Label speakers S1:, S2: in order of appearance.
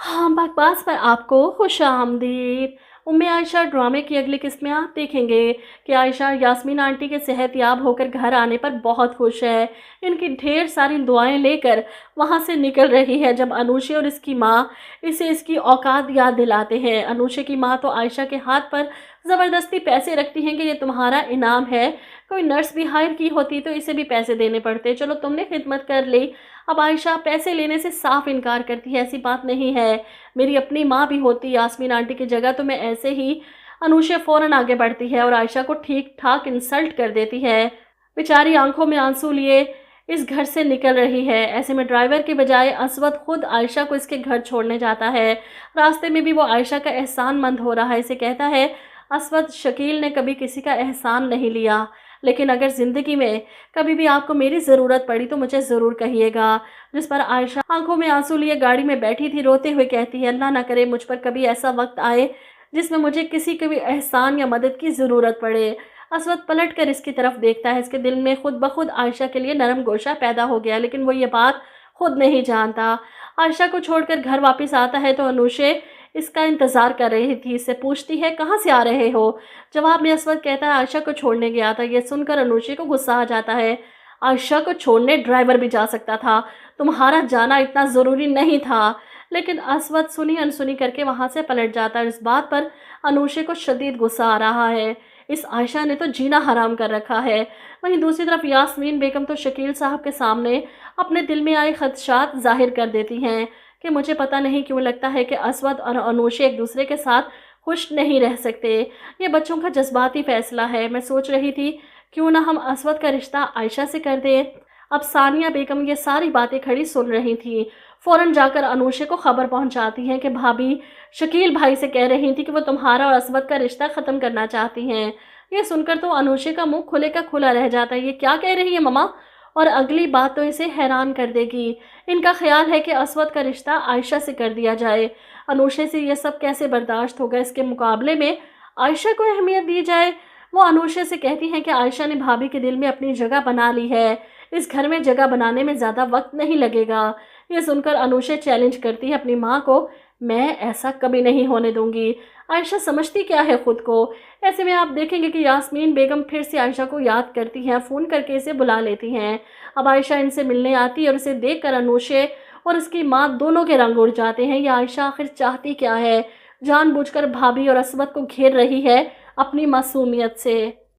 S1: हाँ, बकवास पर आपको खुशामदीद। उम्मे आयशा ड्रामे की अगली किस्त में आप देखेंगे कि आयशा यास्मीन आंटी के सेहतयाब होकर घर आने पर बहुत खुश है। इनकी ढेर सारी दुआएं लेकर वहां से निकल रही है जब अनूशे और इसकी माँ इसे इसकी औकात याद दिलाते हैं। अनूशे की माँ तो आयशा के हाथ पर ज़बरदस्ती पैसे रखती हैं कि ये तुम्हारा इनाम है। कोई नर्स भी हायर की होती तो इसे भी पैसे देने पड़ते, चलो तुमने खिदमत कर ली। अब आयशा पैसे लेने से साफ इनकार करती है, ऐसी बात नहीं है, मेरी अपनी माँ भी होती यास्मीन आंटी की जगह तो मैं ऐसे ही। अनुषा फ़ौरन आगे बढ़ती है और आयशा को ठीक ठाक इंसल्ट कर देती है। बेचारी आंखों में आंसू लिए इस घर से निकल रही है। ऐसे में ड्राइवर के बजाय असवद खुद आयशा को इसके घर छोड़ने जाता है। रास्ते में भी वो आयशा का एहसान मंद हो रहा है, इसे कहता है असवद शकील ने कभी किसी का एहसान नहीं लिया, लेकिन अगर ज़िंदगी में कभी भी आपको मेरी ज़रूरत पड़ी तो मुझे ज़रूर कहिएगा। जिस पर आयशा आंखों में आंसू लिए गाड़ी में बैठी थी, रोते हुए कहती है अल्लाह ना करे मुझ पर कभी ऐसा वक्त आए जिसमें मुझे किसी के भी एहसान या मदद की ज़रूरत पड़े। असवद पलट कर इसकी तरफ देखता है, इसके दिल में खुद ब खुद आयशा के लिए नरम गोशा पैदा हो गया, लेकिन वो ये बात खुद नहीं जानता। आयशा को छोड़कर घर वापस आता है तो अनुशे इसका इंतज़ार कर रही थी, इससे पूछती है कहाँ से आ रहे हो। जवाब में असवद कहता है आयशा को छोड़ने गया था। यह सुनकर अनुशे को गुस्सा आ जाता है, आयशा को छोड़ने ड्राइवर भी जा सकता था, तुम्हारा जाना इतना ज़रूरी नहीं था। लेकिन असवद सुनी अनसुनी करके वहाँ से पलट जाता है। इस बात पर अनुशे को शदीद गुस्सा आ रहा है, इस आयशा ने तो जीना हराम कर रखा है। वहीं दूसरी तरफ यास्मीन बेगम तो शकील साहब के सामने अपने दिल में आए खदशात जाहिर कर देती हैं कि मुझे पता नहीं क्यों लगता है कि असवद और अनुशे एक दूसरे के साथ खुश नहीं रह सकते। ये बच्चों का जज्बाती फैसला है। मैं सोच रही थी क्यों ना हम असवद का रिश्ता आयशा से कर दें। अब सानिया बेगम ये सारी बातें खड़ी सुन रही थी। फ़ौरन जाकर अनुशे को खबर पहुंचाती हैं कि भाभी शकील भाई से कह रही थी कि वो तुम्हारा और असवद का रिश्ता ख़त्म करना चाहती हैं। ये सुनकर तो अनुशे का मुंह खुले का खुला रह जाता है, ये क्या कह रही है मम्मा, और अगली बात तो इसे हैरान कर देगी। इनका ख्याल है कि असवद का रिश्ता आयशा से कर दिया जाए। अनुशे से ये सब कैसे बर्दाश्त होगा, इसके मुकाबले में आयशा को अहमियत दी जाए। वो अनुशे से कहती हैं कि आयशा ने भाभी के दिल में अपनी जगह बना ली है, इस घर में जगह बनाने में ज़्यादा वक्त नहीं लगेगा। ये सुनकर अनुशे चैलेंज करती है अपनी माँ को, मैं ऐसा कभी नहीं होने दूंगी। आयशा समझती क्या है खुद को। ऐसे में आप देखेंगे कि यास्मीन बेगम फिर से आयशा को याद करती हैं, फ़ोन करके इसे बुला लेती हैं। अब आयशा इनसे मिलने आती है और इसे देखकर अनुशे और उसकी माँ दोनों के रंग उड़ जाते हैं। ये आयशा आखिर चाहती क्या है, जानबूझकर भाभी और असवद को घेर रही है अपनी मासूमियत से।